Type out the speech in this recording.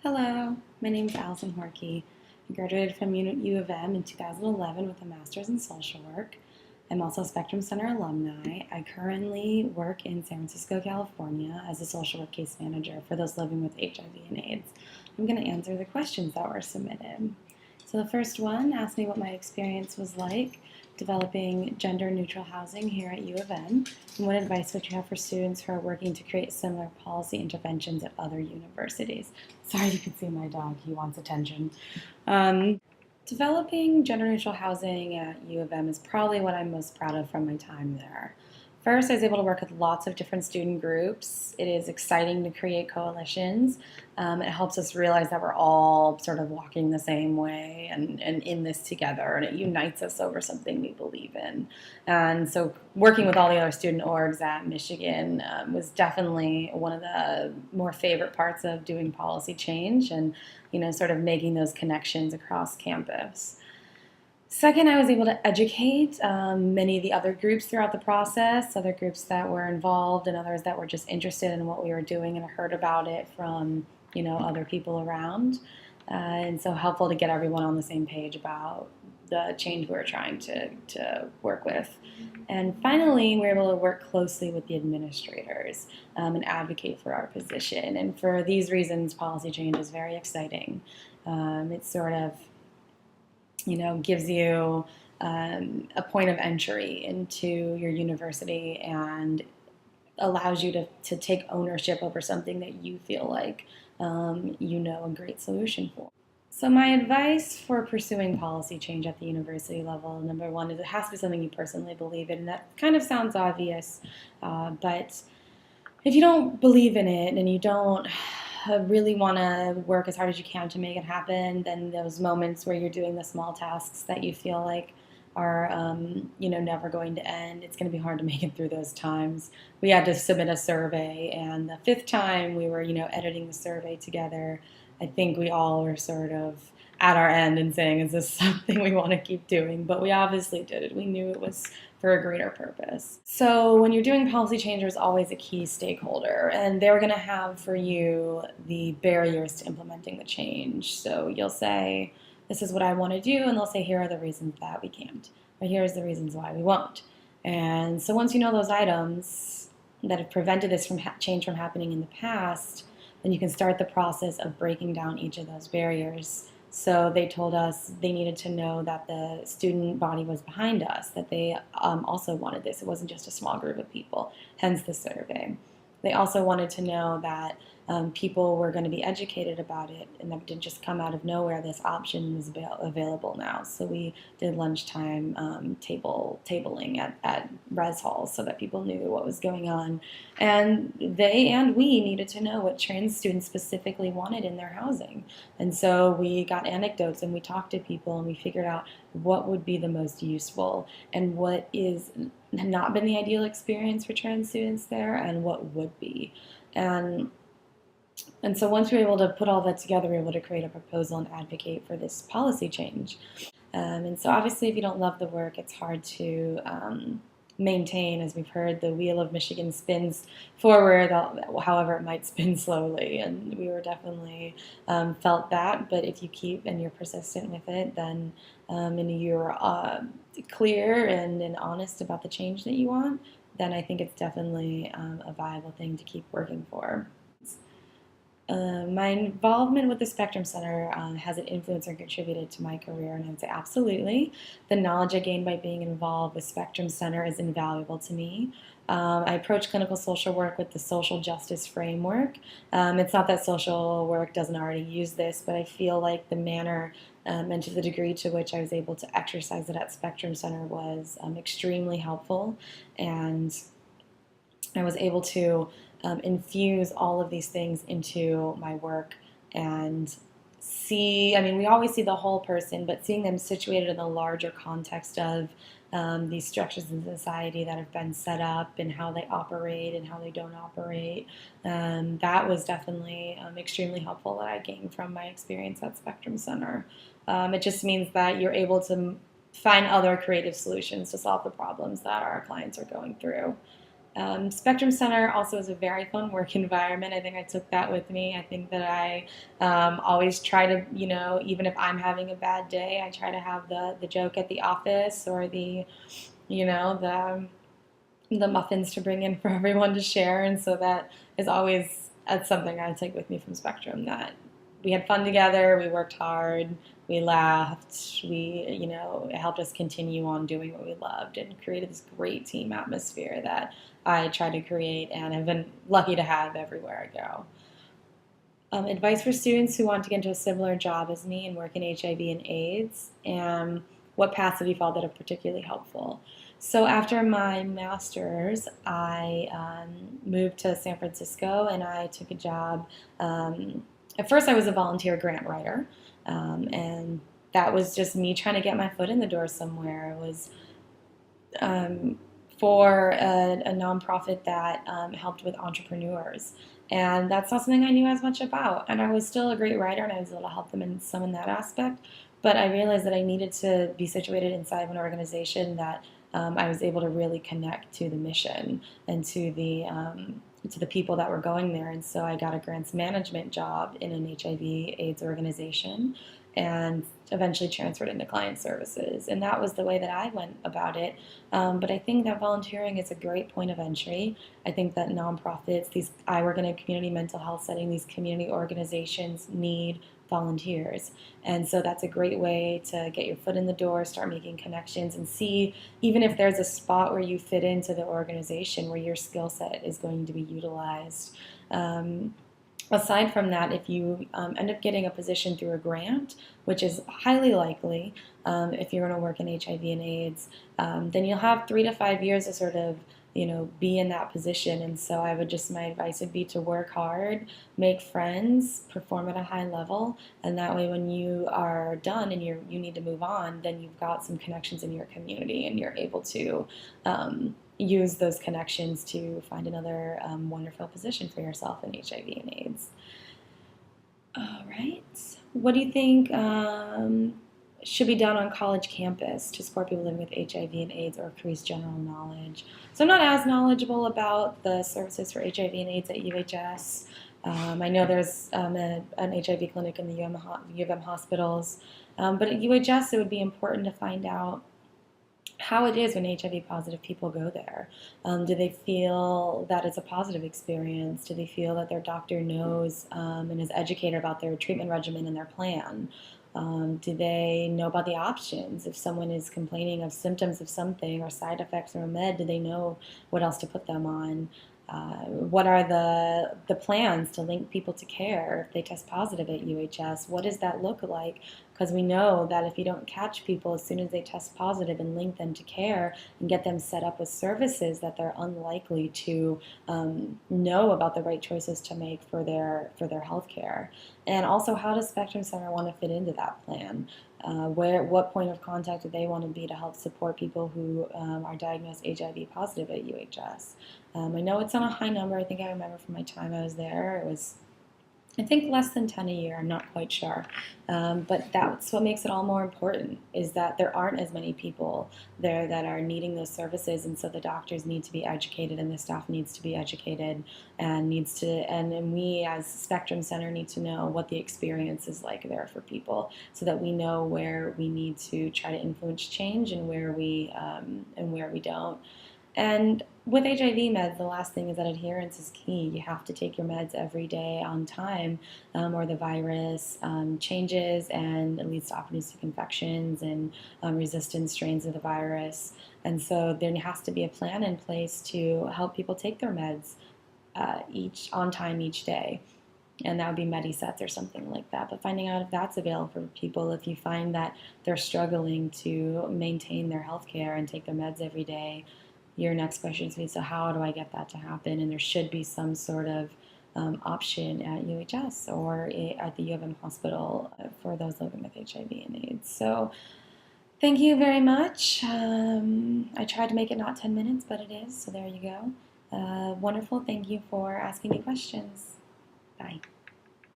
Hello, my name is Allison Horky. I graduated from U of M in 2011 with a master's in social work. I'm also a Spectrum Center alumni. I currently work in San Francisco, California as a social work case manager for those living with HIV and AIDS. I'm going to answer the questions that were submitted. So the first one asked me what my experience was like developing gender-neutral housing here at U of M, and what advice would you have for students who are working to create similar policy interventions at other universities? Sorry, you can see my dog. He wants attention. Developing gender-neutral housing at U of M is probably what I'm most proud of from my time there. First, I was able to work with lots of different student groups. It is exciting to create coalitions. It helps us realize that we're all sort of walking the same way and in this together, and it unites us over something we believe in. And so working with all the other student orgs at Michigan was definitely one of the more favorite parts of doing policy change and, sort of making those connections across campus. Second, I was able to educate many of the other groups throughout the process, other groups that were involved and others that were just interested in what we were doing and heard about it from, other people around. And so helpful to get everyone on the same page about the change we were trying to work with. And finally, we were able to work closely with the administrators and advocate for our position. And for these reasons, policy change is very exciting. It's sort of gives you a point of entry into your university and allows you to take ownership over something that you feel like a great solution for. So my advice for pursuing policy change at the university level, number one, is it has to be something you personally believe in. And that kind of sounds obvious, but if you don't believe in it and you don't really want to work as hard as you can to make it happen, then those moments where you're doing the small tasks that you feel like are never going to end, it's going to be hard to make it through those times. We had to submit a survey, and the fifth time we were editing the survey together, I think we all were sort of at our end and saying, is this something we want to keep doing? But we obviously did it. We knew it was for a greater purpose. So when you're doing policy change, there's always a key stakeholder, and they're going to have for you the barriers to implementing the change. So you'll say, this is what I want to do, and they'll say, here are the reasons that we can't, or here's the reasons why we won't. And so once you know those items that have prevented this change from happening in the past, then you can start the process of breaking down each of those barriers. So they told us they needed to know that the student body was behind us, that they also wanted this. It wasn't just a small group of people, hence the survey. They also wanted to know that people were going to be educated about it, and that it didn't just come out of nowhere. This option is available now. So we did lunchtime tabling at res halls so that people knew what was going on. And they and we needed to know what trans students specifically wanted in their housing. And so we got anecdotes and we talked to people and we figured out what would be the most useful and what is not been the ideal experience for trans students there and what would be. And so once we were able to put all that together, we were able to create a proposal and advocate for this policy change. And so obviously if you don't love the work, it's hard to maintain. As we've heard, the wheel of Michigan spins forward, however it might spin slowly. And we were definitely felt that. But if you keep and you're persistent with it, then and you're clear and honest about the change that you want, then I think it's definitely a viable thing to keep working for. My involvement with the Spectrum Center has it influenced or contributed to my career? And I would say absolutely. The knowledge I gained by being involved with Spectrum Center is invaluable to me. I approach clinical social work with the social justice framework. It's not that social work doesn't already use this, but I feel like the manner and to the degree to which I was able to exercise it at Spectrum Center was extremely helpful. And I was able to infuse all of these things into my work and we always see the whole person, but seeing them situated in the larger context of these structures in society that have been set up and how they operate and how they don't operate, that was definitely extremely helpful that I gained from my experience at Spectrum Center. It just means that you're able to find other creative solutions to solve the problems that our clients are going through. Spectrum Center also is a very fun work environment. I think I took that with me. I think that I always try to, even if I'm having a bad day, I try to have the joke at the office or you know, the muffins to bring in for everyone to share. And so that's something I take with me from Spectrum, that we had fun together, we worked hard, we laughed, it helped us continue on doing what we loved and created this great team atmosphere that I try to create and have been lucky to have everywhere I go. Advice for students who want to get into a similar job as me and work in HIV and AIDS, and what paths have you found that are particularly helpful? So after my master's, I moved to San Francisco and I took a job. At first, I was a volunteer grant writer, and that was just me trying to get my foot in the door somewhere. It was for a nonprofit that helped with entrepreneurs. And that's not something I knew as much about. And I was still a great writer and I was able to help them in that aspect. But I realized that I needed to be situated inside of an organization that I was able to really connect to the mission and to the people that were going there. And so I got a grants management job in an HIV/AIDS organization and eventually transferred into client services. And that was the way that I went about it. But I think that volunteering is a great point of entry. I think that nonprofits, I work in a community mental health setting, these community organizations need volunteers. And so that's a great way to get your foot in the door, start making connections, and see even if there's a spot where you fit into the organization where your skill set is going to be utilized. Aside from that, if you end up getting a position through a grant, which is highly likely if you're going to work in HIV and AIDS, then you'll have 3 to 5 years to sort of be in that position. And so my advice would be to work hard, make friends, perform at a high level, and that way when you are done and you need to move on, then you've got some connections in your community and you're able to use those connections to find another wonderful position for yourself in HIV and AIDS. All right. What do you think should be done on college campus to support people living with HIV and AIDS or increase general knowledge? So I'm not as knowledgeable about the services for HIV and AIDS at UHS. I know there's an HIV clinic in the U of M hospitals, but at UHS it would be important to find out how it is when HIV positive people go there. Do they feel that it's a positive experience? Do they feel that their doctor knows and is educated about their treatment regimen and their plan? Do they know about the options? If someone is complaining of symptoms of something or side effects from a med, do they know what else to put them on? What are the plans to link people to care if they test positive at UHS? What does that look like? Because we know that if you don't catch people as soon as they test positive and link them to care and get them set up with services, that they're unlikely to know about the right choices to make for their health care. And also, how does Spectrum Center want to fit into that plan? What point of contact do they want to be to help support people who are diagnosed HIV positive at UHS? I know it's on a high number. I think I remember from my time I was there, it was, I think, less than 10 a year. I'm not quite sure. But that's what makes it all more important, is that there aren't as many people there that are needing those services. And so the doctors need to be educated and the staff needs to be educated and and we as Spectrum Center need to know what the experience is like there for people so that we know where we need to try to influence change and where we don't. And with HIV meds, the last thing is that adherence is key. You have to take your meds every day on time, or the virus changes and it leads to opportunistic infections and resistant strains of the virus. And so there has to be a plan in place to help people take their meds on time each day. And that would be Medisets or something like that. But finding out if that's available for people, if you find that they're struggling to maintain their health care and take their meds every day, your next question is, so how do I get that to happen? And there should be some sort of option at UHS or at the U of M hospital for those living with HIV and AIDS. So thank you very much. I tried to make it not 10 minutes, but it is. So there you go. Wonderful. Thank you for asking me questions. Bye.